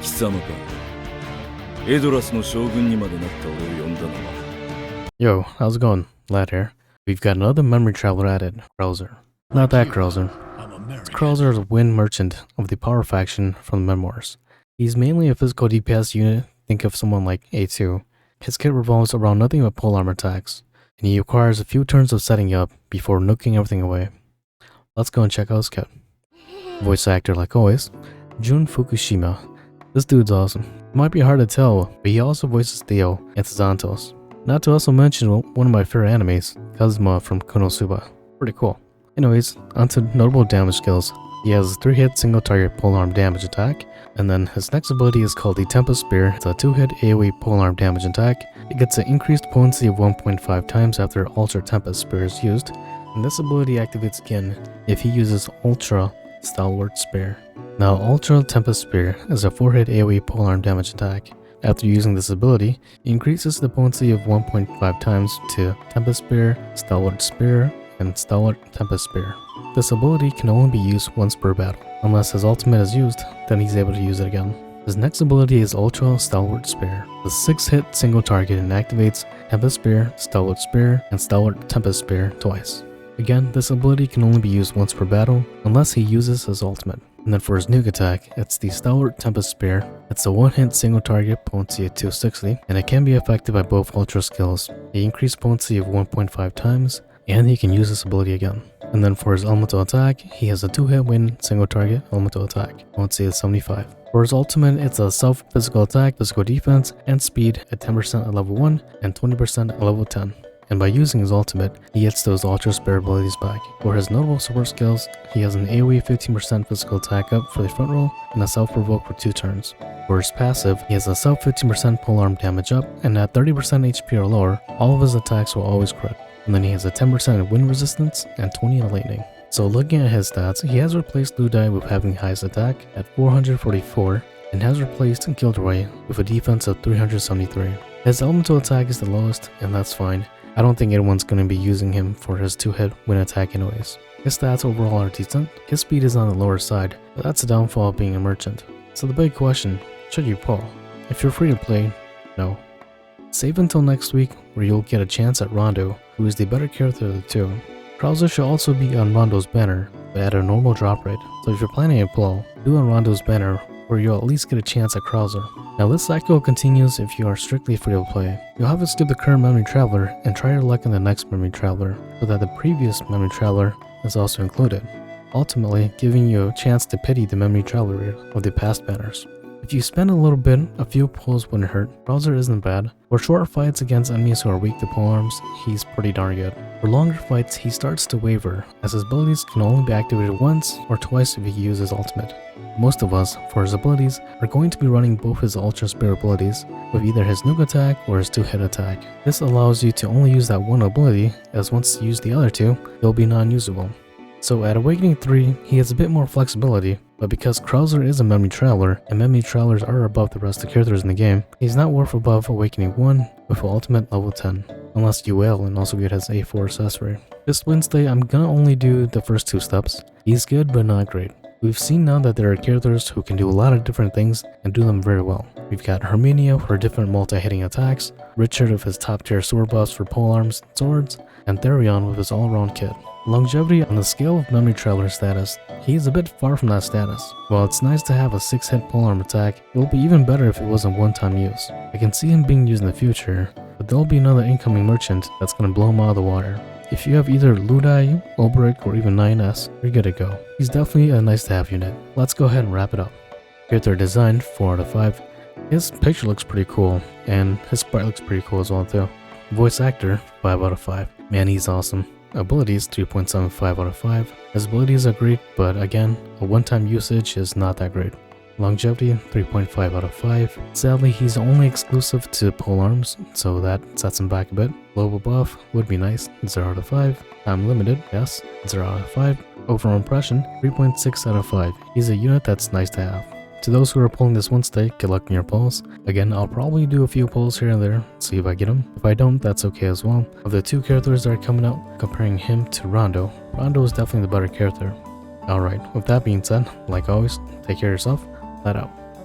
貴様か。エドラスの将軍にまでなった俺を呼んだのは。Yo, how's it going? Lad here. We've got another memory traveler added, Krauser. Not that Krauser. Krauser is a wind merchant of the power faction from the memoirs. He's mainly a physical DPS unit, think of someone like A2. His kit revolves around nothing but polearm attacks, and he requires a few turns of setting up before nuking everything away. Let's go and check out his kit. Voice actor like always, Jun Fukushima. This dude's awesome. It might be hard to tell, but he also voices Theo and Santos. Not to also mention one of my favorite animes, Kazuma from Konosuba. Pretty cool. Anyways, onto notable damage skills. He has a 3-hit single target polearm damage attack, and then his next ability is called the Tempest Spear. It's a 2-hit AoE polearm damage attack. It gets an increased potency of 1.5 times after Ultra Tempest Spear is used, and this ability activates again if he uses Ultra Stalwart Spear. Now Ultra Tempest Spear is a 4-hit AoE polearm damage attack. After using this ability, it increases the potency of 1.5 times to Tempest Spear, Stalwart Spear, and Stalwart Tempest Spear. This ability can only be used once per battle. Unless his ultimate is used, then he's able to use it again. His next ability is Ultra Stalwart Spear. The 6-hit single target and activates Tempest Spear, Stalwart Spear, and Stalwart Tempest Spear twice. Again, this ability can only be used once per battle, unless he uses his ultimate. And then for his nuke attack, it's the Stalwart Tempest Spear. It's a 1-hit single target, potency of 260, and it can be affected by both ultra skills. The increased potency of 1.5 times, and he can use this ability again. And then for his elemental attack, he has a 2-hit wind single target elemental attack, potency of 75. For his ultimate, it's a self-physical attack, physical defense, and speed at 10% at level 1 and 20% at level 10. And by using his ultimate, he gets those ultra spare abilities back. For his notable support skills, he has an AoE 15% physical attack up for the front row and a self-provoke for 2 turns. For his passive, he has a self 15% polearm damage up, and at 30% HP or lower, all of his attacks will always crit. And then he has a 10% wind resistance and 20 in lightning. So looking at his stats, he has replaced Ludai with having the highest attack at 444, and has replaced Gilderoy with a defense of 373. His elemental attack is the lowest, and that's fine. I don't think anyone's going to be using him for his 2-hit wind attack anyways. His stats overall are decent. His speed is on the lower side, but that's the downfall of being a merchant. So the big question, should you pull? If you're free to play, no. Save until next week where you'll get a chance at Rondo, who is the better character of the two. Krauser should also be on Rondo's banner, but at a normal drop rate. So if you're planning a pull, do on Rondo's banner where you'll at least get a chance at Krauser. Now this cycle continues if you are strictly free to play. You'll have to skip the current memory traveler and try your luck in the next memory traveler so that the previous memory traveler is also included, ultimately giving you a chance to pity the memory traveler of the past banners. If you spend a little bit, a few pulls wouldn't hurt. Krauser isn't bad. For short fights against enemies who are weak to polearms, he's pretty darn good. For longer fights, he starts to waver, as his abilities can only be activated once or twice if he uses ultimate. Most of us, for his abilities, are going to be running both his Ultra Spear abilities, with either his nuke attack or his 2-hit attack. This allows you to only use that one ability, as once you use the other two, they'll be non-usable. So at Awakening 3, he has a bit more flexibility, but because Krauser is a memory traveler, and memory travelers are above the rest of the characters in the game, he's not worth above Awakening 1 with ultimate level 10, unless you wail and also get his A4 accessory. This Wednesday, I'm gonna only do the first 2 steps. He's good but not great. We've seen now that there are characters who can do a lot of different things and do them very well. We've got Herminia for different multi-hitting attacks, Richard with his top tier sword buffs for polearms and swords, and Therion with his all-around kit. Longevity on the scale of memory traveler status, he is a bit far from that status. While it's nice to have a 6-hit polearm attack, it will be even better if it wasn't one-time use. I can see him being used in the future, but there'll be another incoming merchant that's gonna blow him out of the water. If you have either Ludai, Ulbrich, or even 9S, you're good to go. He's definitely a nice to have unit. Let's go ahead and wrap it up. Character design, 4 out of 5. His picture looks pretty cool, and his sprite looks pretty cool as well too. Voice actor, 5 out of 5. Man, he's awesome. Abilities, 3.75 out of 5. His abilities are great, but again, a one-time usage is not that great. Longevity, 3.5 out of 5. Sadly, he's only exclusive to polearms, so that sets him back a bit. Global buff would be nice, 0 out of 5. Time limited, yes, 0 out of 5. Overall impression, 3.6 out of 5. He's a unit that's nice to have. To those who are pulling this Wednesday, good luck in your pulls. Again, I'll probably do a few pulls here and there, see if I get them. If I don't, that's okay as well. Of the 2 characters that are coming out, comparing him to Rondo, Rondo is definitely the better character. Alright, with that being said, like always, take care of yourself, let out.